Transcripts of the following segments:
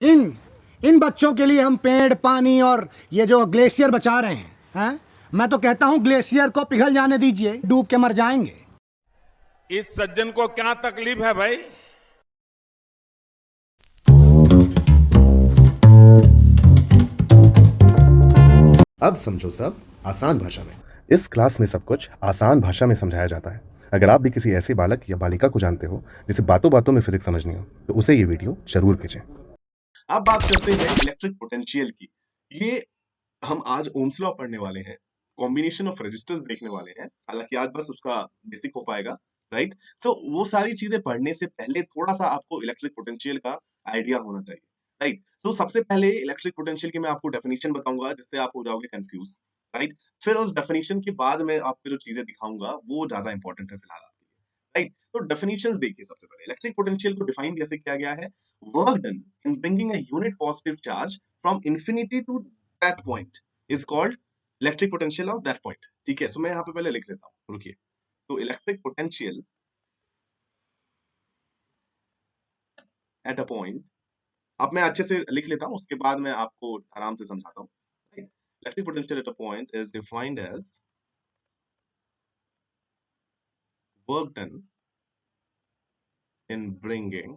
इन इन बच्चों के लिए हम पेड़, पानी और ये जो ग्लेशियर बचा रहे हैं? मैं तो कहता हूं ग्लेशियर को पिघल जाने दीजिए, डूब के मर जाएंगे। इस सज्जन को क्या तकलीफ है भाई? अब समझो सब आसान भाषा में। इस क्लास में सब कुछ आसान भाषा में समझाया जाता है। अगर आप भी किसी ऐसे बालक या बालिका को जानते हो जिसे बातों बातों में फिजिक्स समझनी हो तो उसे ये वीडियो जरूर भेजें। अब बात करते हैं इलेक्ट्रिक पोटेंशियल की। ये हम आज ओम्स लॉ पढ़ने वाले हैं, कॉम्बिनेशन ऑफ रेजिस्टर्स देखने वाले हैं। हालांकि आज बस उसका बेसिक हो पाएगा, राइट। सो वो सारी चीजें पढ़ने से पहले थोड़ा सा आपको इलेक्ट्रिक पोटेंशियल का आइडिया होना चाहिए, राइट। सो सबसे पहले इलेक्ट्रिक पोटेंशियल की मैं आपको डेफिनेशन बताऊंगा जिससे आप हो जाओगे कंफ्यूज, राइट। फिर उस डेफिनेशन के बाद मैं आपको जो चीजें दिखाऊंगा वो ज्यादा इंपॉर्टेंट है फिलहाल आपके लिए, राइट। तो डेफिनेशंस देखिए, सबसे पहले इलेक्ट्रिक पोटेंशियल को डिफाइन कैसे किया गया है। Work done in bringing a unit positive charge from infinity to that point is called electric potential of that point. ठीक है, सो मैं यहाँ पे पहले लिख लेता हूँ, रुकिए। तो electric potential at a point, अब मैं अच्छे से लिख लेता हूँ, उसके बाद मैं आपको आराम से समझाता हूँ। Electric potential at a point is defined as work done in bringing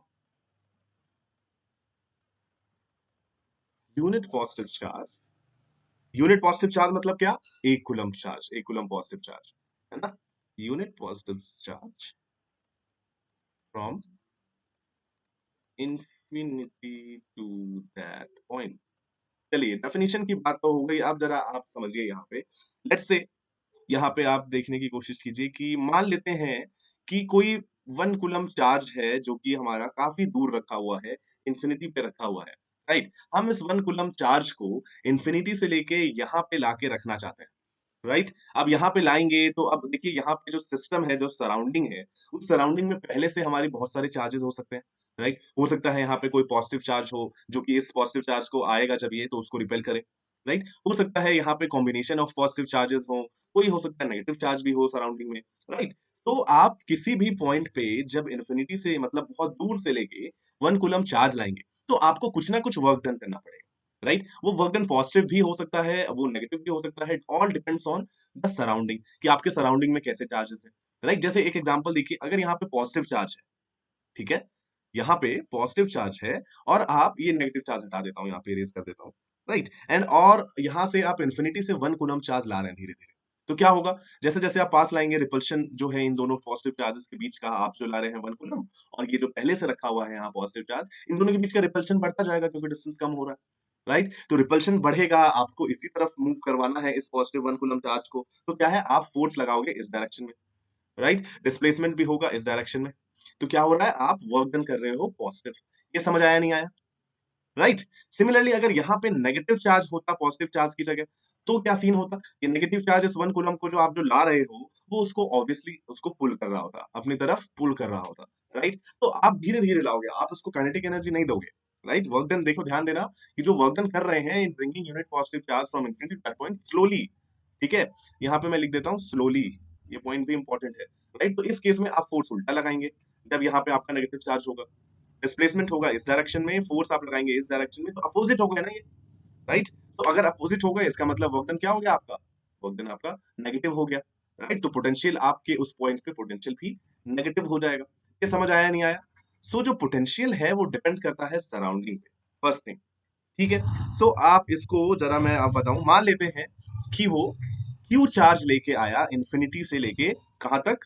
unit positive charge. Unit positive charge मतलब क्या? एक कूलम्ब चार्ज, एक कूलम्ब पॉजिटिव चार्ज, है ना। Unit positive charge from infinity to that point. चलिए, definition की बात तो हो गई, अब जरा आप समझिए यहाँ पे। लेट्स से यहाँ पे आप देखने की कोशिश कीजिए कि मान लेते हैं कि कोई 1 कूलम्ब चार्ज है जो कि हमारा काफी दूर रखा हुआ है, इंफिनिटी पे रखा हुआ है, राइट। हम इस 1 कूलम्ब चार्ज को इंफिनिटी से लेके यहाँ पे लाके रखना चाहते हैं, राइट। अब यहाँ पे लाएंगे तो अब देखिए यहाँ पे जो सिस्टम है, जो सराउंडिंग है, उस सराउंडिंग में पहले से हमारी बहुत सारे चार्जेस हो सकते हैं, राइट। हो सकता है यहाँ पे कोई पॉजिटिव चार्ज हो जो कि इस पॉजिटिव चार्ज को आएगा जब ये, तो उसको रिपेल करे, राइट। हो सकता है यहाँ पे कॉम्बिनेशन ऑफ पॉजिटिव चार्जेस हो, कोई हो सकता है नेगेटिव चार्ज भी हो सराउंडिंग में, राइट। तो आप किसी भी पॉइंट पे जब इन्फिनिटी से मतलब बहुत दूर से लेके 1 कूलम्ब चार्ज लाएंगे तो आपको कुछ ना कुछ वर्क डन करना पड़ेगा, राइट। वो वर्क डन पॉजिटिव भी हो सकता है, वो नेगेटिव भी हो सकता है, all depends on the surrounding कि आपके सराउंडिंग में कैसे चार्जेस है, राइट। जैसे एक एग्जांपल देखिए, अगर यहाँ पे पॉजिटिव चार्ज है, ठीक है, यहाँ पे पॉजिटिव चार्ज है और आप ये नेगेटिव चार्ज हटा देता हूँ, यहाँ पे इरेज कर देता हूँ, राइट। एंड और यहाँ से आप इन्फिनिटी से 1 कूलम्ब चार्ज ला रहे हैं धीरे धीरे, तो क्या होगा, जैसे जैसे आप पास लाएंगे रिपल्शन जो है इन दोनों पॉजिटिव चार्जेस के बीच का, आप जो ला रहे हैं 1 कूलम्ब, और ये जो पहले से रखा हुआ है यहाँ पॉजिटिव चार्ज, इन दोनों के बीच का रिपल्शन बढ़ता जाएगा क्योंकि डिस्टेंस कम हो रहा है, राइट। तो रिपल्शन बढ़ेगा, आपको इसी तरफ मूव करवाना है इस पॉजिटिव 1 कूलम्ब चार्ज को, तो क्या है, आप फोर्स लगाओगे इस डायरेक्शन में, राइट। डिस्प्लेसमेंट भी होगा इस डायरेक्शन में, तो क्या हो रहा है, आप वर्क डन कर रहे हो पॉजिटिव। ये समझ आया नहीं आया, राइट। सिमिलरली अगर यहाँ पे नेगेटिव चार्ज होता पॉजिटिव चार्ज की जगह, तो क्या सीन होता, ये नेगेटिव चार्ज इस 1 कूलम्ब को जो आप जो ला रहे हो वो उसको ऑब्वियसली उसको पुल कर रहा होता, अपनी तरफ पुल कर रहा होता, राइट। तो आप धीरे धीरे लाओगे, आप उसको काइनेटिक एनर्जी नहीं दोगे, राइट। वर्क डन देखो, ध्यान देना कि जो वर्क डन कर रहे हैं in bringing unit positive charge from infinity to that point slowly, ठीक है। यहाँ पे मैं लिख देता हूँ स्लोली, ये पॉइंट भी इंपॉर्टेंट है, राइट। तो इस केस में आप फोर्स उल्टा लगाएंगे, जब यहाँ पे आपका नेगेटिव चार्ज होगा, डिस्प्लेसमेंट होगा इस डायरेक्शन में, फोर्स आप लगाएंगे इस डायरेक्शन में, तो अपोजिट हो गया ना ये, राइट। तो अगर अपोजिट हो गया इसका मतलब वर्क डन क्या हो गया आपका, वर्क डन आपका नेगेटिव हो गया, राइट। तो पोटेंशियल आपके उस पॉइंट पे पोटेंशियल भी नेगेटिव हो जाएगा। ये समझ आया नहीं आया? सो जो पोटेंशियल है वो डिपेंड करता है सराउंडिंग पे, फर्स्ट थिंग, ठीक है। सो आप इसको जरा मैं आप बताऊं, मान लेते हैं कि वो क्यू चार्ज लेके आया इंफिनिटी से लेके कहां तक,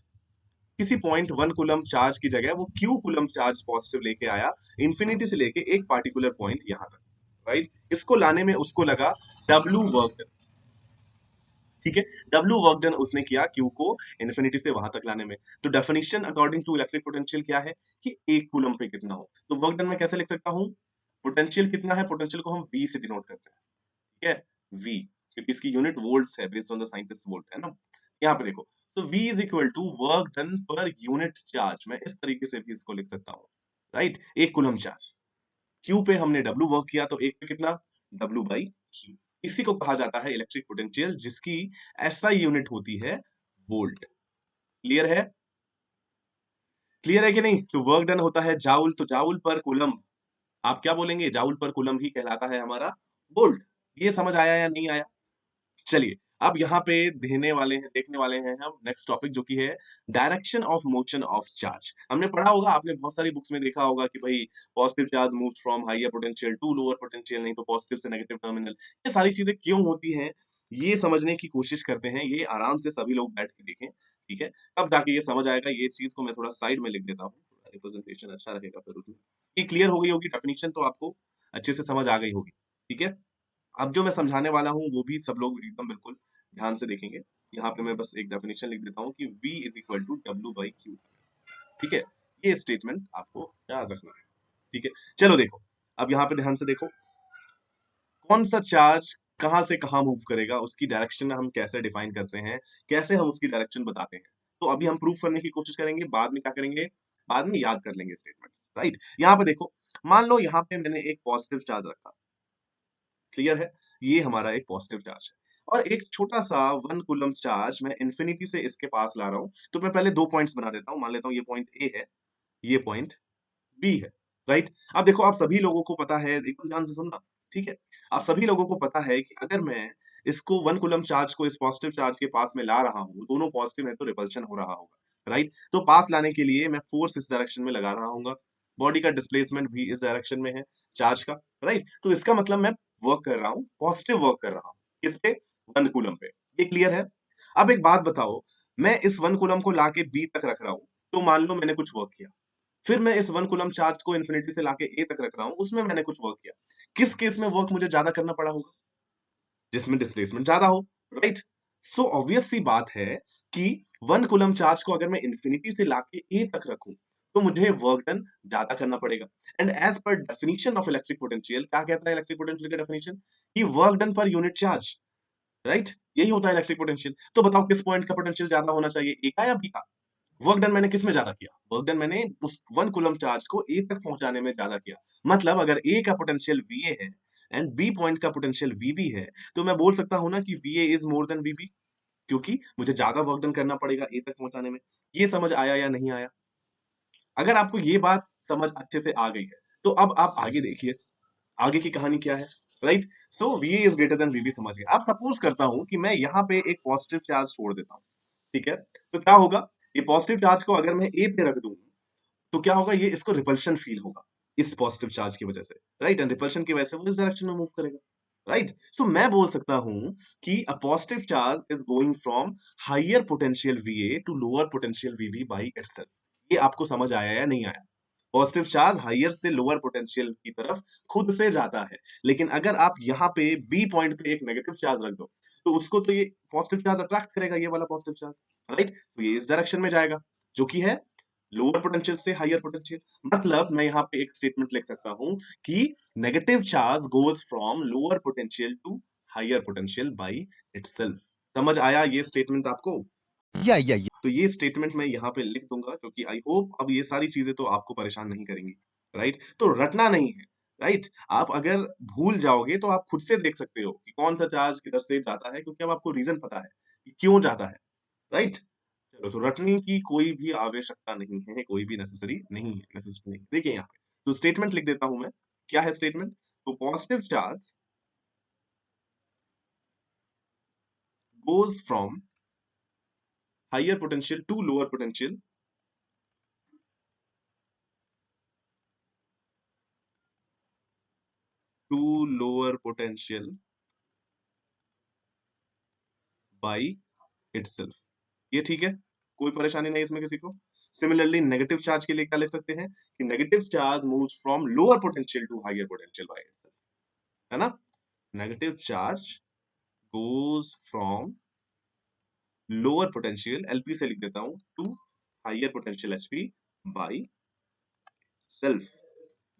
किसी पॉइंट 1 कूलम्ब चार्ज की जगह वो क्यू कूलम्ब चार्ज पॉजिटिव लेके आया इंफिनिटी से लेके एक पार्टिकुलर पॉइंट यहां तक, राइट। इसको लाने में उसको लगा डब्ल्यू वर्क डन, ठीक है। डब्ल्यू वर्क डन उसने किया क्यू को इंफिनिटी से वहां तक लाने में। तो definition according to electric potential क्या है कि 1 कूलम्ब पे कितना हो, तो वर्क डन में कैसे लिख सकता हूं, पोटेंशियल कितना है, पोटेंशियल को हम वी से डिनोट करते हैं, ठीक है, वी, क्योंकि इसकी यूनिट वोल्ट्स है, based on the scientist Volt, है ना। यहाँ पे देखो, तो V is equal to work done per unit charge, मैं इस तरीके से भी इसको लिख सकता हूँ, राइट। 1 कूलम्ब चार्ज, Q पे हमने W वर्क किया तो एक पे कितना, W बाई Q। इसी को कहा जाता है इलेक्ट्रिक पोटेंशियल, जिसकी SI यूनिट होती है वोल्ट। क्लियर है? क्लियर है कि नहीं? तो वर्क डन होता है जाउल, तो जाउल पर कूलम्ब आप क्या बोलेंगे, जाउल पर कूलम ही कहलाता है हमारा वोल्ट। ये समझ आया या नहीं आया? चलिए अब यहाँ पे देखने वाले हैं हम नेक्स्ट टॉपिक, जो कि है direction of motion of charge. हमने पढ़ा होगा, आपने बहुत सारी बुक्स में देखा होगा कि भाई positive charge move from higher potential to lower potential, नहीं तो पॉजिटिव से नेगेटिव टर्मिनल। ये सारी चीजें क्यों होती हैं, ये समझने की कोशिश करते हैं। ये आराम से सभी लोग बैठ के देखें, ठीक है, तब जाके ये समझ आएगा। ये चीज को मैं थोड़ा साइड में लिख देता हूँ, रिप्रेजेंटेशन अच्छा रहेगा फिर उसमें। ये क्लियर हो गई होगी, डेफिनेशन तो आपको अच्छे से समझ आ गई होगी, ठीक है। अब जो मैं समझाने वाला हूँ वो भी सब लोग एकदम बिल्कुल ध्यान से देखेंगे। यहाँ पे मैं बस एक डेफिनेशन लिख देता हूँ कि V is equal to W/Q, ठीक है। ये स्टेटमेंट आपको याद रखना है, ठीक है। चलो देखो, अब यहाँ पे ध्यान से देखो, कौन सा चार्ज कहाँ से कहाँ मूव करेगा, उसकी डायरेक्शन हम कैसे डिफाइन करते हैं, कैसे हम उसकी डायरेक्शन बताते हैं। तो अभी हम प्रूफ करने की कोशिश करेंगे, बाद में क्या करेंगे, बाद में याद कर लेंगे स्टेटमेंट्स, राइट। यहाँ पे देखो, मान लो यहाँ पे मैंने एक पॉजिटिव चार्ज रखा, क्लियर है, ये हमारा एक पॉजिटिव चार्ज है, और एक छोटा सा 1 कूलम चार्ज मैं इंफिनिटी से इसके पास ला रहा हूं। तो मैं पहले 2 पॉइंट्स बना देता हूं, मान लेता हूं ये पॉइंट ए है, ये पॉइंट बी है, राइट। अब देखो, आप सभी लोगों को पता है, एकदम ध्यान से सुनना, ठीक है। आप सभी लोगों को पता है कि अगर मैं इसको 1 कूलम चार्ज को इस पॉजिटिव चार्ज के पास में ला रहा हूं, दोनों पॉजिटिव है तो रिपल्शन हो रहा होगा, राइट। तो पास लाने के लिए मैं फोर्स इस डायरेक्शन में लगा रहा हूँ, बॉडी का डिस्प्लेसमेंट भी इस डायरेक्शन में है चार्ज का, राइट। तो इसका मतलब मैं वर्क कर रहा हूं, पॉजिटिव वर्क कर रहा हूं, किसपे, 1 कूलम पे। ये क्लियर है। अब एक बात बताओ, मैं इस 1 कूलम को लाके बी तक रख रहा हूं, तो मान लो मैंने कुछ वर्क किया। फिर मैं इस 1 कूलम चार्ज को इन्फिनिटी से लाके ए तक रख रहा हूं, उसमें मैंने कुछ वर्क किया। किस केस में वर्क मुझे ज्यादा करना पड़ा होगा, जिसमें डिस्प्लेसमेंट ज्यादा हो, राइट। सो ऑब्वियस सी बात है कि 1 कूलम चार्ज को अगर मैं इन्फिनिटी से लाके ए तक रखूं, तो मुझे वर्क डन ज्यादा करना पड़ेगा। And as per definition of electric potential, क्या कहता है इलेक्ट्रिक पोटेंशियल का डेफिनेशन, कि work done per unit charge, right. यही होता है इलेक्ट्रिक पोटेंशियल। तो बताओ किस पॉइंट का पोटेंशियल ज्यादा होना चाहिए, ए का या बी का। वर्क डन मैंने किस में ज्यादा किया, वर्क डन मैंने उस 1 कूलम चार्ज को ए तक पहुंचाने में ज्यादा किया। मतलब अगर ए का पोटेंशियल VA है एंड बी पॉइंट का पोटेंशियल VB है, तो मैं बोल सकता हूं ना कि VA is more than VB, क्योंकि मुझे ज्यादा वर्क डन करना पड़ेगा ए तक पहुंचाने में। ये समझ आया या नहीं आया? अगर आपको ये बात समझ अच्छे से आ गई है, तो अब आप आगे देखिए, आगे की कहानी क्या है, right. So VA is greater than VB समझ गए। अब सपोज करता हूं कि मैं यहाँ पे एक पॉजिटिव चार्ज छोड़ देता हूं, ठीक है। तो क्या होगा, ये पॉजिटिव चार्ज को अगर मैं ए पे रख दूं, तो क्या होगा, ये इसको रिपल्शन फील होगा इस पॉजिटिव चार्ज की वजह से, राइट। एंड रिपल्शन की वजह से वो इस डायरेक्शन में मूव करेगा, राइट। सो मैं बोल सकता हूं कि a positive charge is going from higher potential VA to lower potential VB by itself. ये आपको समझ आया या नहीं आया? पॉजिटिव चार्ज हायर से लोअर पोटेंशियल की तरफ खुद से जाता है, लेकिन अगर आप यहाँ पे बी पॉइंट पे एक नेगेटिव चार्ज रख दो, तो उसको तो ये पॉजिटिव चार्ज अट्रैक्ट करेगा, ये वाला पॉजिटिव चार्ज, राइट। तो ये इस डायरेक्शन में जाएगा, जो कि है लोअर पोटेंशियल से हायर पोटेंशियल। मतलब मैं यहाँ पे एक स्टेटमेंट लिख सकता हूं कि negative charge goes from lower potential to higher potential by itself. समझ आया ये स्टेटमेंट आपको? तो ये स्टेटमेंट मैं यहाँ पे लिख दूंगा, क्योंकि आई होप अब ये सारी चीजें तो आपको परेशान नहीं करेंगी, राइट। तो रटना नहीं है, राइट। आप अगर भूल जाओगे तो आप खुद से देख सकते हो कि कौन सा चार्ज किधर से जाता है, क्योंकि अब आपको रीजन पता है कि क्यों जाता है, राइट। चलो, तो रटने की कोई भी आवश्यकता नहीं है, कोई भी नेसेसरी नहीं है, नेसेसरी नहीं। देखिए यहाँ पे तो स्टेटमेंट लिख देता हूं मैं, क्या है स्टेटमेंट, तो positive charge goes from higher potential to lower potential to lower potential by itself. ये ठीक है, कोई परेशानी नहीं इसमें किसी को। सिमिलरली नेगेटिव चार्ज के लिए क्या लिख सकते हैं कि negative charge moves from lower potential to higher potential by itself, है ना। Negative charge goes from lower potential LP से लिख देता हूं to higher potential HP by self.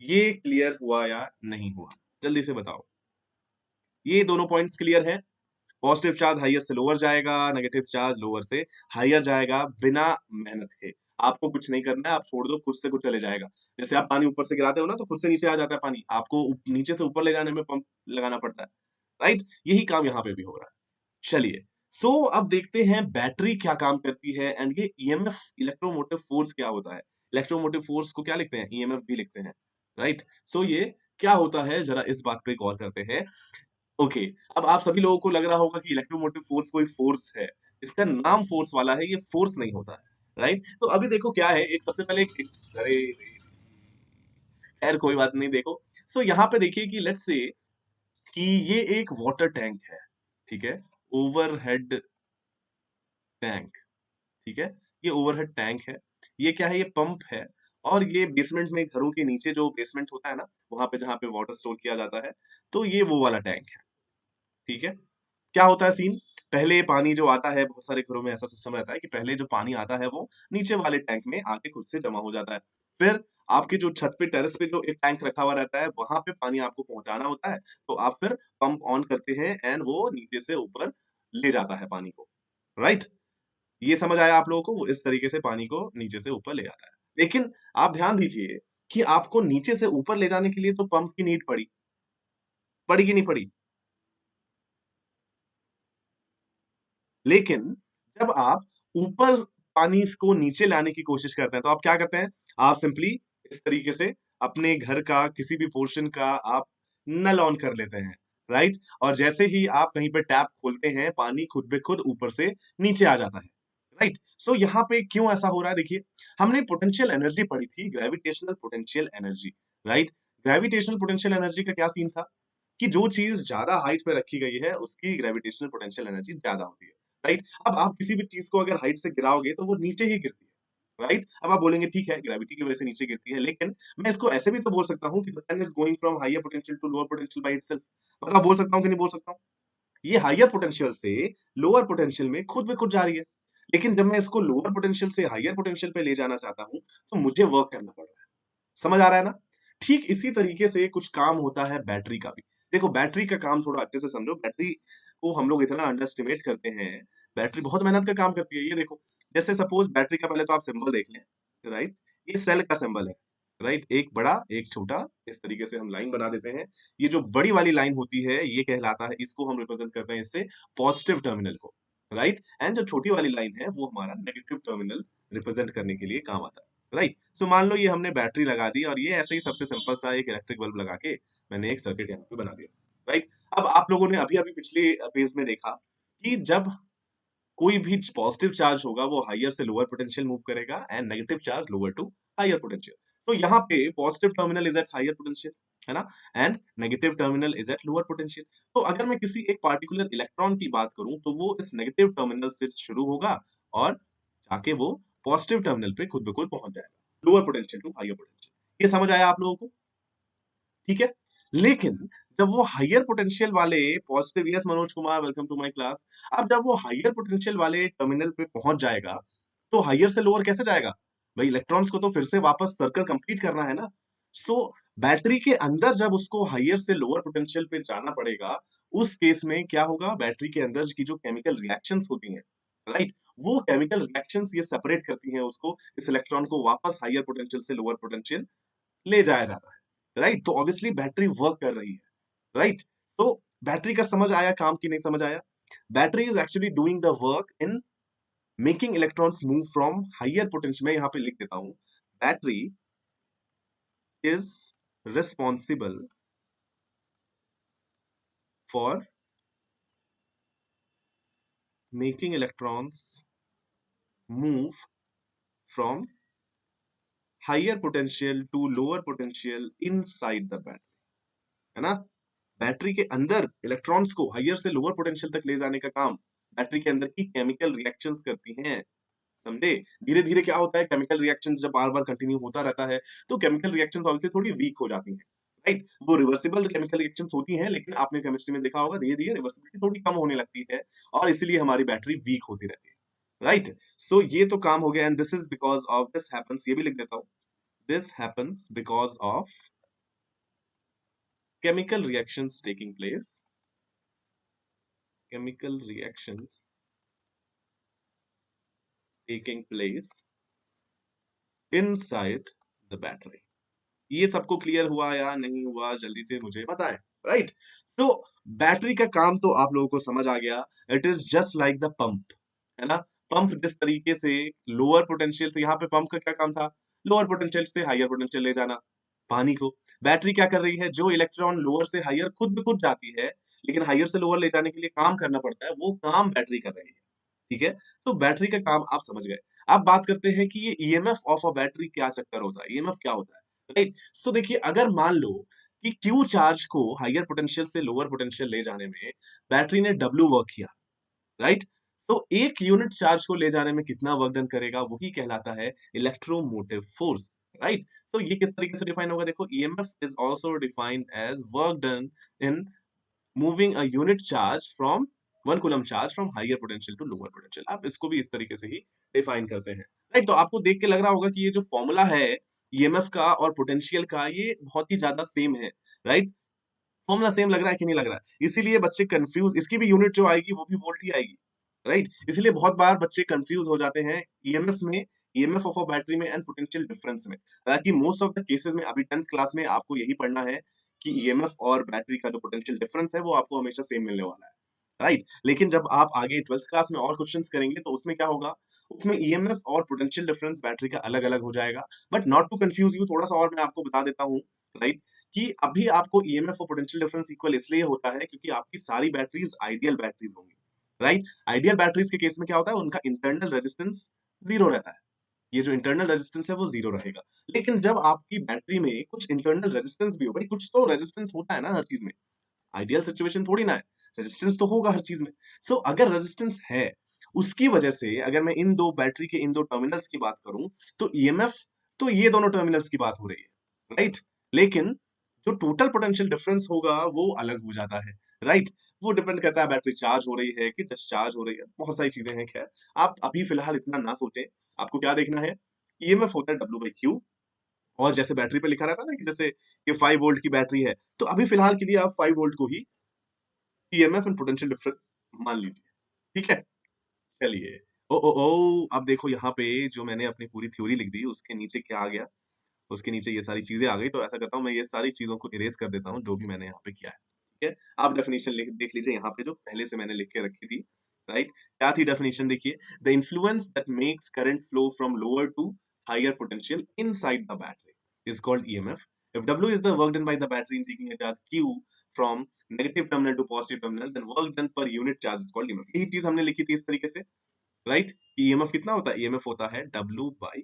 ये क्लियर हुआ या नहीं हुआ, जल्दी से बताओ। ये दोनों पॉइंट्स क्लियर है? पॉजिटिव चार्ज हायर से लोअर जाएगा, नेगेटिव चार्ज लोअर से हायर जाएगा, बिना मेहनत के। आपको कुछ नहीं करना है, आप छोड़ दो, खुद से कुछ चले जाएगा। जैसे आप पानी ऊपर से गिराते हो ना, तो खुद से नीचे आ जाता है पानी, आपको नीचे से ऊपर ले जाने में पंप लगाना पड़ता है, राइट। यही काम यहाँ पे भी हो रहा है। चलिए, सो अब देखते हैं बैटरी क्या काम करती है, एंड ये EMF इलेक्ट्रोमोटिव फोर्स क्या होता है। इलेक्ट्रोमोटिव फोर्स को क्या लिखते हैं, EMF भी लिखते हैं, राइट। सो ये क्या होता है, जरा इस बात पे गौर करते हैं। ओके, अब आप सभी लोगों को लग रहा होगा कि इलेक्ट्रोमोटिव फोर्स कोई फोर्स है, इसका नाम फोर्स वाला है, ये फोर्स नहीं होता है, राइट। तो अभी देखो क्या है, एक सबसे पहले अरे खैर कोई बात नहीं, देखो। सो यहाँ पे देखिए कि लेट्स से कि ये एक वाटर टैंक है, ठीक है, ओवरहेड टैंक, ठीक है, ये ओवरहेड टैंक है। ये क्या है, ये पंप है। और ये बेसमेंट में, घरों के नीचे जो बेसमेंट होता है ना, वहां पे जहां पे वाटर स्टोर किया जाता है, तो ये वो वाला टैंक है, ठीक है। क्या होता है सीन, पहले पानी जो आता है, बहुत सारे घरों में ऐसा सिस्टम रहता है कि पहले जो पानी आता है वो नीचे वाले टैंक में आके खुद से जमा हो जाता है। फिर आपके जो छत पे, टेरेस पे जो एक टैंक रखा हुआ रहता है, वहां पे पानी आपको पहुंचाना होता है, तो आप फिर पंप ऑन करते हैं एंड वो नीचे से ऊपर ले जाता है पानी को, राइट। ये समझ आया आप लोगों को, वो इस तरीके से पानी को नीचे से ऊपर ले जाता है। लेकिन आप ध्यान दीजिए कि आपको नीचे से ऊपर ले जाने के लिए तो पंप की नीड पड़ी, पड़ी कि नहीं पड़ी। लेकिन जब आप ऊपर पानी को नीचे लाने की कोशिश करते हैं, तो आप क्या करते हैं, आप सिंपली इस तरीके से अपने घर का किसी भी पोर्शन का आप नल ऑन कर लेते हैं, राइट। और जैसे ही आप कहीं पे टैप खोलते हैं, पानी खुद ब खुद ऊपर से नीचे आ जाता है, राइट। सो यहाँ पे क्यों ऐसा हो रहा है, देखिए, हमने पोटेंशियल एनर्जी पढ़ी थी, gravitational potential energy, right. Gravitational potential energy का क्या सीन था कि जो चीज ज्यादा हाइट पे रखी गई है, उसकी ग्रेविटेशनल पोटेंशियल एनर्जी ज्यादा होती है, राइट। अब आप किसी भी चीज को अगर हाइट से गिराओगे तो वो नीचे ही गिरती है, राइट। अब आप बोलेंगे ठीक है, ग्रेविटी की वजह से नीचे गिरती है, लेकिन मैं इसको ऐसे भी तो बोल सकता हूँ कि the pen is going from higher potential to lower potential by itself. मतलब बोल सकता हूँ कि नहीं बोल सकता हूँ, ये हायर पोटेंशियल से लोअर पोटेंशियल में खुद ब खुद जा रही है। लेकिन जब मैं इसको लोअर पोटेंशियल से हायर पोटेंशियल पे ले जाना चाहता हूँ, तो मुझे वर्क करना पड़ रहा है। समझ आ रहा है ना। ठीक इसी तरीके से कुछ काम होता है बैटरी का भी। देखो, बैटरी का काम थोड़ा अच्छे से समझो। बैटरी को हम लोग इतना अंडर एस्टिमेट करते हैं, बैटरी बहुत मेहनत का काम करती है। ये देखो, जैसे सपोज बैटरी का पहले तो आप सिंबल देख लें, राइट। ये सेल का सिंबल है, राइट, एक बड़ा एक छोटा, इस तरीके से हम लाइन बना देते हैं। ये जो बड़ी वाली लाइन होती है, ये कहलाता है, इसको हम रिप्रेजेंट करते हैं इससे पॉजिटिव टर्मिनल को, राइट। एंड जो छोटी वाली लाइन है, वो हमारा नेगेटिव टर्मिनल रिप्रेजेंट करने के लिए काम आता है, राइट। सो मान लो ये हमने बैटरी लगा दी, और ये ऐसे ही सबसे सिंपल सा एक इलेक्ट्रिक बल्ब लगा के मैंने एक सर्किट यहाँ पे बना दिया, राइट। अब आप लोगों ने अभी अभी पिछले पेज में देखा कि जब कोई भी पॉजिटिव चार्ज होगा, वो हायर से लोअर पोटेंशियल मूव करेगा, and negative charge lower to higher potential. तो यहाँ पे positive terminal is at higher potential, है ना, and negative terminal is at lower potential. तो अगर मैं किसी एक पार्टिकुलर इलेक्ट्रॉन की बात करूं, तो वो इस नेगेटिव टर्मिनल से शुरू होगा और जाके वो पॉजिटिव टर्मिनल पे खुद ब खुद पहुंच जाएगा, lower potential to higher potential. ये समझ आया आप लोगों को, ठीक है। लेकिन जब वो हायर पोटेंशियल वाले positive, yes Manoj Kumar, welcome to my class. अब जब वो हायर पोटेंशियल वाले टर्मिनल पे पहुंच जाएगा, तो हायर से लोअर कैसे जाएगा भाई, इलेक्ट्रॉन्स को तो फिर से वापस सर्कल कंप्लीट करना है ना। सो बैटरी के अंदर जब उसको हायर से लोअर पोटेंशियल पे जाना पड़ेगा, उस केस में क्या होगा, बैटरी के अंदर की जो केमिकल रिएक्शंस होती हैं, राइट, वो केमिकल रिएक्शंस ये सेपरेट करती हैं उसको, इस इलेक्ट्रॉन को वापस हायर पोटेंशियल से लोअर पोटेंशियल ले जाया जाता है, राइट। तो ऑब्वियसली बैटरी वर्क कर रही है, राइट। तो बैटरी का समझ आया काम की नहीं समझ आया। Battery is actually doing the work in making electrons move from higher potential. मैं यहां पे लिख देता हूं, battery is responsible for making electrons move from higher potential to lower potential inside the battery, है ना। बैटरी के अंदर इलेक्ट्रॉन्स को हायर से लोअर पोटेंशियल तक ले जाने का काम बैटरी के अंदर की केमिकल रिएक्शंस करती हैं, समझे। धीरे धीरे क्या होता है, केमिकल रिएक्शंस जब बार बार कंटिन्यू होता रहता है, तो केमिकल रिएक्शंस ऑब्वियसली थोड़ी वीक हो जाती हैं, राइट। वो रिवर्सिबल केमिकल रिएक्शंस होती हैं, लेकिन आपने केमिस्ट्री में देखा होगा, धीरे धीरे रिवर्सिबिलिटी थोड़ी कम होने लगती है, और इसीलिए हमारी बैटरी वीक होती रहती है, राइट। सो ये तो काम हो गया, and this is because of, this happens, ये भी लिख देता हूं, this happens because of chemical reactions taking place, chemical reactions taking place inside the battery। ये सबको क्लियर हुआ या नहीं हुआ, जल्दी से मुझे बताएं, राइट। सो बैटरी का काम तो आप लोगों को समझ आ गया, it is just like the pump, है ना। पंप जिस तरीके से लोअर पोटेंशियल से, यहाँ पे पंप का क्या काम था, लोअर पोटेंशियल से हायर पोटेंशियल ले जाना, पानी को। बैटरी क्या कर रही है, जो इलेक्ट्रॉन लोअर से हायर खुद ब खुद जाती है, लेकिन हायर से लोअर ले जाने के लिए काम करना पड़ता है, वो काम बैटरी कर रही है। ठीक है, तो बैटरी का काम आप समझ गए। अब बात करते हैं कि ये ईएमएफ ऑफ अ बैटरी क्या चक्कर होता है, ईएमएफ क्या होता है, राइट। सो देखिए, अगर मान लो कि क्यू चार्ज को हायर पोटेंशियल से लोअर पोटेंशियल ले जाने में बैटरी ने डब्ल्यू वर्क किया, राइट। तो एक यूनिट चार्ज को ले जाने में कितना वर्क डन करेगा, वही कहलाता है इलेक्ट्रोमोटिव फोर्स, राइट। सो ये किस तरीके से डिफाइन होगा, देखो, EMF is also defined as work done in moving a unit charge from 1 coulomb charge from higher potential to lower potential. आप इसको भी इस तरीके से ही डिफाइन करते हैं, राइट। तो आपको देख के लग रहा होगा कि ये जो फॉर्मूला है ईएमएफ का और पोटेंशियल का, ये बहुत ही ज्यादा सेम है, राइट। फॉर्मूला सेम लग रहा है कि नहीं लग रहा है, इसीलिए बच्चे कंफ्यूज, इसकी भी यूनिट जो आएगी वो भी वोल्ट ही आएगी, राइट। इसलिए बहुत बार बच्चे कंफ्यूज हो जाते हैं ईएमएफ में, ईएमएफ ऑफ अ बैटरी में एंड पोटेंशियल डिफरेंस में। हालांकि मोस्ट ऑफ द केसेस में अभी 10th क्लास में आपको यही पढ़ना है कि ईएमएफ और बैटरी का जो पोटेंशियल डिफरेंस है वो आपको हमेशा सेम मिलने वाला है, राइट। लेकिन जब आप आगे 12th क्लास में और क्वेश्चंस करेंगे तो उसमें क्या होगा, उसमें ईएमएफ और पोटेंशियल डिफरेंस बैटरी का अलग अलग हो जाएगा। But not to confuse you, थोड़ा सा और मैं आपको बता देता हूँ, राइट, कि अभी आपको ईएमएफ और पोटेंशियल डिफरेंस इक्वल इसलिए होता है क्योंकि आपकी सारी बैटरीज आइडियल बैटरीज होंगी, राइट। आइडियल बैटरीज के केस में क्या होता है, उनका इंटरनल रेजिस्टेंस जीरो रहता है, ये जो इंटरनल रेजिस्टेंस है वो जीरो रहेगा। लेकिन जब आपकी बैटरी में कुछ इंटरनल रेजिस्टेंस भी हो, भाई कुछ तो रेजिस्टेंस होता है ना हर चीज में, आइडियल सिचुएशन थोड़ी ना है, रेजिस्टेंस तो होगा हर चीज में। सो अगर रेजिस्टेंस है, उसकी वजह से अगर मैं इन दो बैटरी के इन दो टर्मिनल्स की बात करूं, तो ईएमएफ, तो ये दोनों टर्मिनल्स की बात हो रही है, राइट। लेकिन जो टोटल पोटेंशियल डिफरेंस होगा वो अलग हो जाता है, राइट। वो डिपेंड करता है बैटरी चार्ज हो रही है कि डिस्चार्ज हो रही है, बहुत सारी चीजें हैं। खैर, आप अभी फिलहाल इतना ना सोचें, आपको क्या देखना है, ईएमएफ होता है डब्ल्यू बाई क्यू। और जैसे बैटरी पे लिखा रहता है ना कि जैसे ये 5 वोल्ट की बैटरी है, तो अभी फिलहाल के लिए आप 5 वोल्ट को ही ईएमएफ एंड पोटेंशियल डिफरेंस मान लीजिए, ठीक है। चलिए, ओ ओ ओ, अब देखो यहाँ पे जो मैंने अपनी पूरी थ्योरी लिख दी उसके नीचे क्या आ गया, उसके नीचे ये सारी चीजें आ गई। तो ऐसा करता हूँ, मैं ये सारी चीजों को इरेज कर देता हूँ जो भी मैंने यहाँ पे किया है, ठीक है। आप डेफिनेशन देख लीजिए यहाँ पे जो पहले से मैंने लिख के रखी थी, राइट। क्या थी डेफिनेशन, देखिए, the influence that makes current flow from lower to higher potential inside the battery is called EMF. If W is the work done by the battery in taking a charge Q from negative terminal to positive terminal, then work done per unit charge is called EMF। यही चीज हमने लिखी थी इस तरीके से, right. EMF कितना होता है, ईएमएफ होता है W बाई,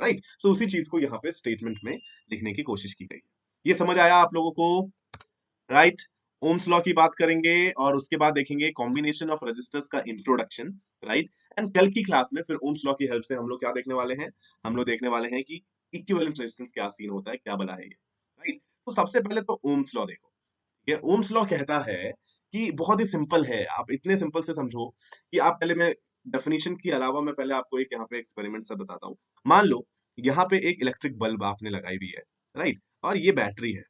राइट। सो उसी चीज को यहाँ पे स्टेटमेंट में लिखने की कोशिश की गई है। ये समझ आया आप लोगों को, राइट। ओम्स लॉ की बात करेंगे और उसके बाद देखेंगे कॉम्बिनेशन ऑफ रेजिस्टर्स का इंट्रोडक्शन, राइट। एंड कल की क्लास में फिर ओम्स लॉ की हेल्प से हम लोग क्या देखने वाले हैं, हम लोग देखने वाले हैं कि इक्विवेलेंट रेजिस्टेंस क्या सीन होता है, क्या बना है ये, राइट। तो सबसे पहले तो ओम्स लॉ देखो। ये ओम्स लॉ कहता है कि बहुत ही सिंपल है, आप इतने सिंपल से समझो कि आप पहले, मैं डेफिनेशन के अलावा मैं पहले आपको एक यहाँ पे एक्सपेरिमेंट सा बताता हूँ। मान लो यहाँ पे एक इलेक्ट्रिक बल्ब आपने लगाई हुई है, राइट, और ये बैटरी है,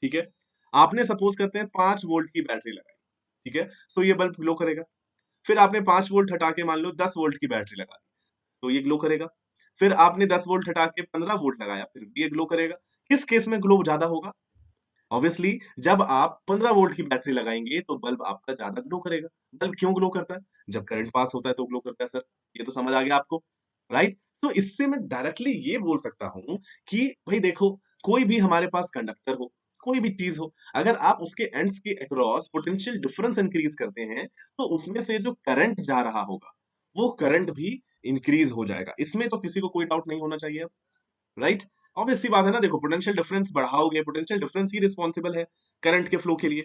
ठीक है। आपने सपोज करते हैं 5 वोल्ट की बैटरी लगाई, ठीक है। सो ये बल्ब ग्लो करेगा। फिर आपने 5 वोल्ट हटा के मान लो 10 वोल्ट की बैटरी लगा दी, तो ये ग्लो करेगा। फिर आपने 10 वोल्ट हटा के 15 वोल्ट लगाया, फिर भी ये ग्लो करेगा। किस केस में ग्लो ज्यादा होगा, ऑब्वियसली जब आप 15 वोल्ट की बैटरी लगाएंगे तो बल्ब आपका ज्यादा ग्लो करेगा। बल्ब क्यों ग्लो करता है, जब करंट पास होता है तो ग्लो करता है सर, ये तो समझ आ गया आपको, राइट। तो इससे मैं डायरेक्टली ये बोल सकता हूं कि भाई देखो, कोई भी हमारे पास कंडक्टर हो, कोई भी चीज हो, अगर आप उसके एंड्स के अक्रॉस पोटेंशियल डिफरेंस इंक्रीज करते हैं तो उसमें से जो करंट जा रहा होगा वो करंट भी इंक्रीज हो जाएगा। इसमें तो किसी को कोई डाउट नहीं होना चाहिए, राइट। ऑब्वियस सी बात है ना, देखो, पोटेंशियल डिफरेंस बढ़ाओगे, पोटेंशियल डिफरेंस ही रिस्पॉन्सिबल है करंट के फ्लो के लिए,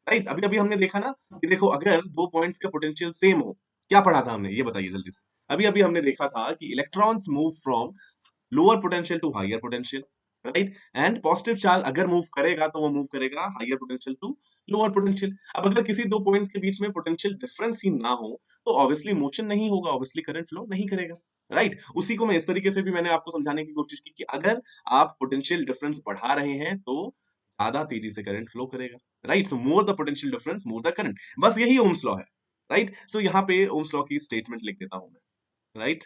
राइट। अभी अभी हमने देखा ना कि देखो, अगर दो पॉइंट्स का पोटेंशियल सेम हो, क्या पढ़ा था हमने, ये बताइए जल्दी से। अभी अभी हमने देखा था कि electrons move from lower potential to higher potential, right. And positive charge अगर मूव करेगा तो वो मूव करेगा higher potential to lower potential. अब अगर किसी दो पॉइंट्स के बीच में पोटेंशियल डिफरेंस ही ना हो तो ऑब्वियसली मोशन नहीं होगा, ऑब्वियसली करंट फ्लो नहीं करेगा, राइट। उसी को मैं इस तरीके से भी मैंने आपको समझाने की कोशिश की कि अगर आप पोटेंशियल डिफरेंस बढ़ा रहे हैं तो ज्यादा तेजी से करंट फ्लो करेगा, right. So more the potential difference more the current, बस यही ओम्स लॉ है, राइट। सो यहाँ पे ओम्स लॉ की स्टेटमेंट लिख देता हूं मैं, right.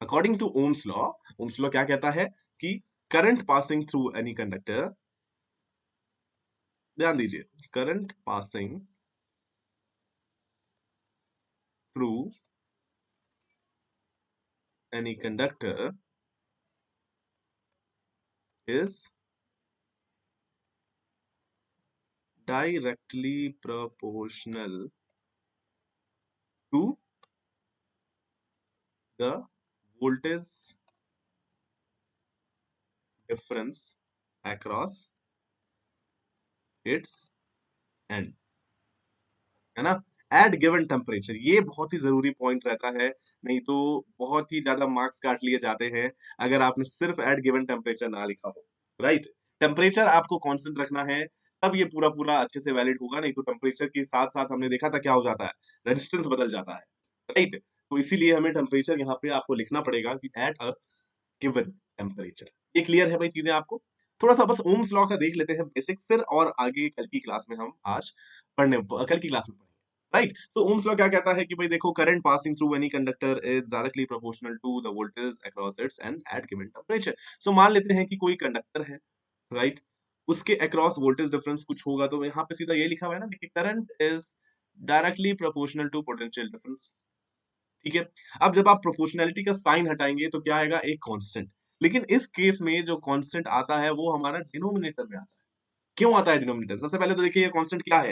According to Ohm's law क्या कहता है कि current passing through any conductor, ध्यान दीजिए, current passing through any conductor is directly proportional to the voltage difference across its end, है ना। एट गिवन टेम्परेचर, ये बहुत ही जरूरी पॉइंट रहता है, नहीं तो बहुत ही ज्यादा मार्क्स काट लिए जाते हैं अगर आपने सिर्फ एट गिवन टेम्परेचर ना लिखा हो। राइट, टेम्परेचर आपको कांस्टेंट रखना है, तब ये पूरा पूरा अच्छे से वैलिड होगा, नहीं तो टेम्परेचर के साथ साथ हमने देखा था क्या हो जाता है, रेजिस्टेंस बदल जाता है। राइट, तो इसीलिए हमें टेम्परेचर यहाँ पे आपको लिखना पड़ेगा कि एट अ गिवन टेम्परेचर। ये क्लियर है भाई चीजें आपको? थोड़ा सा बस ओम्स लॉ का देख लेते हैं बेसिक, फिर और आगे कल की क्लास में हम आज कल की क्लास में पढ़ेंगे। राइट, सो ओम्स लॉ क्या कहता है कि भाई देखो, current passing through any conductor is directly proportional to the voltage across its end at given temperature. So मान लेते हैं कि कोई कंडक्टर है, राइट, उसके अक्रॉस वोल्टेज डिफरेंस कुछ होगा, तो यहाँ पे सीधा ये लिखा हुआ है ना, देखिए current is directly proportional to potential difference. ठीक है, अब जब आप प्रोपोर्शनैलिटी का साइन हटाएंगे तो क्या आएगा, एक कांस्टेंट। लेकिन इस केस में जो कांस्टेंट आता है वो हमारा डिनोमिनेटर में आता है। क्यों आता है डिनोमिनेटर? सबसे पहले तो देखिए ये कांस्टेंट क्या है,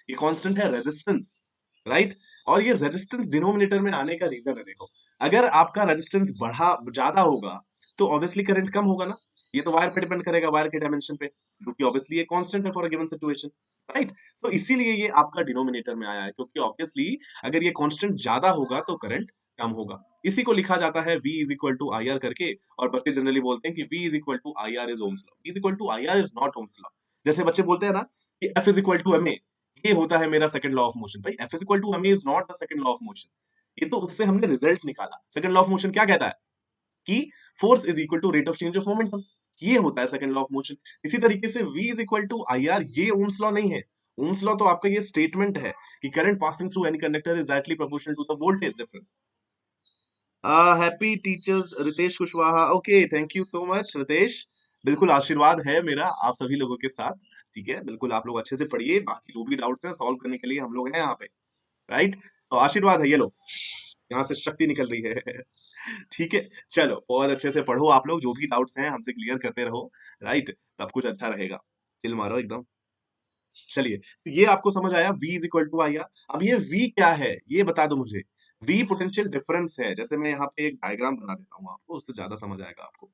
ये कांस्टेंट है रेजिस्टेंस। राइट, और ये रेजिस्टेंस डिनोमिनेटर में आने का रीजन है, देखो अगर आपका रेजिस्टेंस बढ़ा ज्यादा होगा तो ऑब्वियसली करंट कम होगा ना। ये तो वायर पे डिपेंड करेगा, वायर के डायमेंशन पे, क्योंकि ऑब्वियसली ये कांस्टेंट है for a given situation. Right, so इसीलिए ये आपका डिनोमिनेटर में आया है, क्योंकि ऑब्वियसली अगर ये कांस्टेंट ज्यादा होगा तो करंट कम होगा। इसी को लिखा जाता है V is equal to I R करके, और बच्चे जनरली बोलते हैं कि V is equal to I R is Ohm's law. V is equal to I R is not Ohm's law. जैसे बच्चे बोलते हैं ना कि F is equal to M A, ये होता है मेरा सेकंड लॉ ऑफ मोशन। भाई F is equal to M A is not the second law of motion, ये तो उससे हमने रिजल्ट निकाला। सेकंड लॉ ऑफ मोशन क्या कहता है कि force is equal to rate of change of momentum, ये होता है सेकंड लॉ ऑफ मोशन। इसी तरीके से V is equal to I R, ये ओम्स लॉ नहीं है। ओम्स लॉ तो आपका ये स्टेटमेंट है कि current passing through any conductor is directly proportional to the voltage difference. Happy teachers Ritesh Kushwaha, okay thank you so much Ritesh. बिल्कुल आशीर्वाद है मेरा आप सभी लोगों के साथ, ठीक है, बिल्कुल आप लोग अच्छे से पढ़िए, बाकी जो भी डाउट्स हैं सॉल्व करने के लिए हम लोग हैं यहाँ पे। राइट, तो आशीर्वाद है, ये लो, यहाँ से शक्ति निकल रही है। ठीक है, चलो बहुत अच्छे से पढ़ो आप लोग, जो भी डाउट्स हैं हमसे क्लियर करते रहो। राइट, सब कुछ अच्छा रहेगा, चिल मारो एकदम। चलिए, ये आपको समझ आया V is equal to I R. अब ये V क्या है ये बता दो मुझे। V पोटेंशियल डिफरेंस है, जैसे मैं यहाँ पे एक डायग्राम बना देता हूँ आपको, उससे ज्यादा समझ आएगा आपको।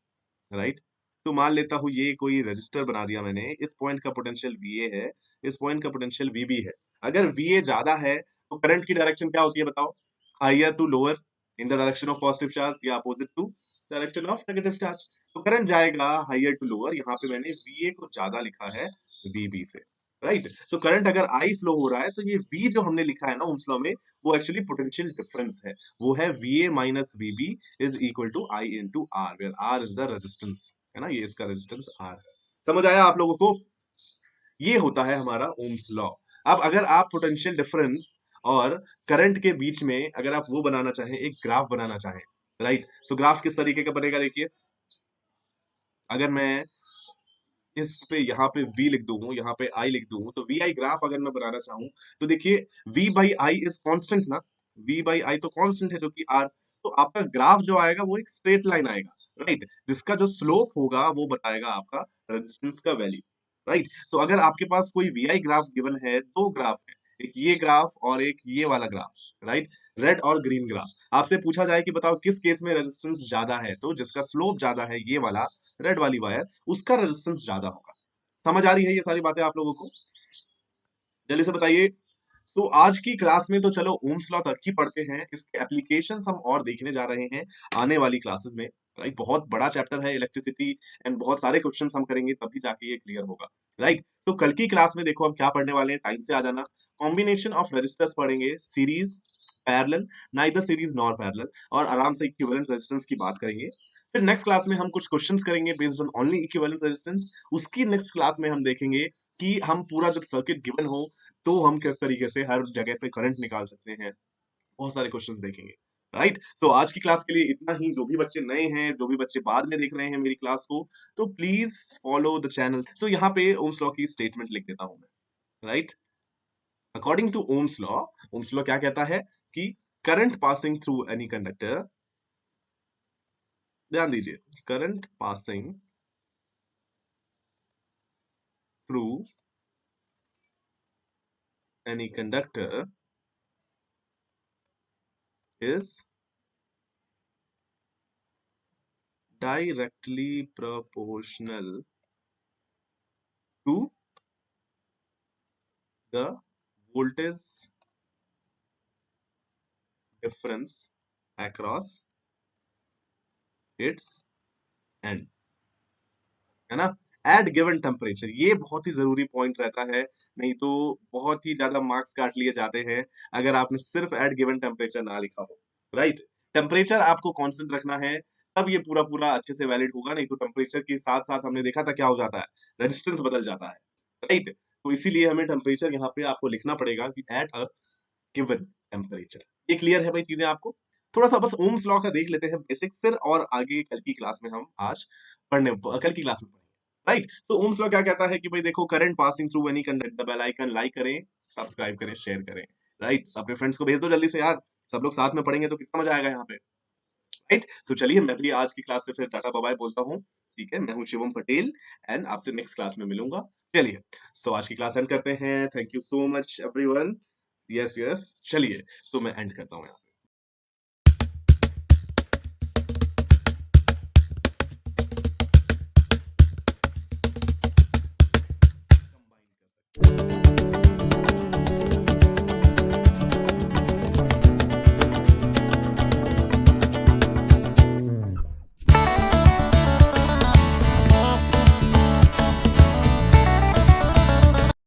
राइट, तो मान लेता हूँ ये कोई रजिस्टर बना दिया मैंने, इस पॉइंट का पोटेंशियल VA है, इस पॉइंट का पोटेंशियल VB है। अगर VA ज्यादा है तो करंट की डायरेक्शन क्या होती है बताओ, higher to lower in the direction of positive charge या opposite to direction of negative charge. तो करंट जाएगा हायर टू लोअर, यहाँ पे मैंने VA को ज्यादा लिखा है VB से। राइट, सो करंट अगर I फ्लो हो रहा है तो ये V जो हमने लिखा है ना ओम्स लॉ में, वो एक्चुअली पोटेंशियल डिफरेंस है, वो है VA minus VB is equal to I into R, where R is the resistance, है ना, ये इसका रेजिस्टेंस R। समझ आया आप लोगों को? ये होता है हमारा ओम्स लॉ। अब अगर आप पोटेंशियल डिफरेंस और करंट के बीच में अगर आप वो बनाना चाहें, एक ग्राफ बनाना चाहें, राइट, सो ग्राफ किस तरीके का बनेगा, देखिए अगर मैं इस पे यहाँ पे V लिख दूं, यहाँ पे I लिख दूं, तो VI ग्राफ अगर मैं बनाना चाहूं तो देखिए V by I is constant ना, V बाई आई तो कांस्टेंट है जो कि R, तो आपका ग्राफ जो आएगा वो एक स्ट्रेट लाइन आएगा। राइट, जिसका जो स्लोप होगा वो बताएगा आपका रेजिस्टेंस का वैल्यू। राइट, सो अगर आपके पास कोई VI ग्राफ गिवन है, दो ग्राफ है, एक ये ग्राफ और एक ये वाला ग्राफ, राइट, रेड और ग्रीन ग्राफ, आपसे पूछा जाए कि बताओ किस केस में रेजिस्टेंस ज्यादा है, तो जिसका स्लोप ज्यादा है ये वाला रेड वाली वायर, उसका रेजिस्टेंस ज्यादा होगा। समझ आ रही है ये सारी बातें आप लोगों को? जल्दी से बताइए। सो आज की क्लास में तो चलो ओम्स लॉ तक ही पढ़ते हैं, इसके एप्लीकेशंस हम और देखने जा रहे हैं आने वाली क्लासेस में। राइट, बहुत बड़ा चैप्टर है इलेक्ट्रिसिटी, एंड बहुत सारे क्वेश्चंस हम करेंगे तभी जाके ये क्लियर होगा। राइट, तो कल की क्लास में देखो हम क्या पढ़ने वाले हैं, टाइम से आ जाना। कॉम्बिनेशन ऑफ रेजिस्टर्स पढ़ेंगे, series, parallel, neither series nor parallel, और आराम से इक्विवेलेंट रेजिस्टेंस की बात करेंगे। फिर नेक्स्ट क्लास में हम कुछ क्वेश्चंस करेंगे based on only equivalent resistance. उसकी नेक्स्ट क्लास में हम देखेंगे कि हम पूरा जब सर्किट गिवन हो तो हम किस तरीके से हर जगह पे करंट निकाल सकते हैं, बहुत सारे क्वेश्चंस देखेंगे। राइट, सो आज की क्लास के लिए इतना ही। जो भी बच्चे नए हैं, जो भी बच्चे बाद में देख रहे हैं मेरी क्लास को, तो प्लीज फॉलो द चैनल। सो यहाँ पे ओम्स लॉ की स्टेटमेंट लिख देता हूं मैं। Right, according to Ohm's law क्या कहता है कि current passing through any conductor, ध्यान दीजिए, current passing through any conductor is directly proportional to the voltage difference across its end, है ना। एट गिवन टेम्परेचर, ये बहुत ही जरूरी पॉइंट रहता है, नहीं तो बहुत ही ज्यादा मार्क्स काट लिए जाते हैं अगर आपने सिर्फ एट गिवन टेम्परेचर ना लिखा हो। राइट, टेम्परेचर आपको कांस्टेंट रखना है, तब ये पूरा पूरा अच्छे से वैलिड होगा, नहीं तो टेम्परेचर के साथ साथ हमने देखा था क्या हो जाता है, रेजिस्टेंस बदल जाता है। राइट, तो इसीलिए हमें टेम्परेचर यहाँ पे आपको लिखना पड़ेगा कि एट अ गिवन टेम्परेचर। ये क्लियर है भाई चीजें आपको? थोड़ा सा बस ओम्स लॉ का देख लेते हैं बेसिक, फिर और आगे कल की क्लास में हम आज कल की क्लास में पढ़ेंगे। राइट, सो ओम्स लॉ क्या कहता है कि भाई देखो, current passing through any conductor, bell icon like करें, सब्सक्राइब करें, शेयर करें। राइट, अपने फ्रेंड्स को भेज दो जल्दी से यार, सब लोग साथ में पढ़ेंगे तो कितना मजा आएगा यहाँ पे। राइट, सो चलिए मैं भी आज की क्लास से फिर टाटा बाय बाय बोलता हूँ। ठीक है, मैं हूँ शिवम पटेल एंड आपसे नेक्स्ट क्लास में मिलूंगा। चलिए, सो आज की क्लास एंड करते हैं। Thank you so much everyone. Yes yes, चलिए, सो मैं एंड करता हूँ यहाँ।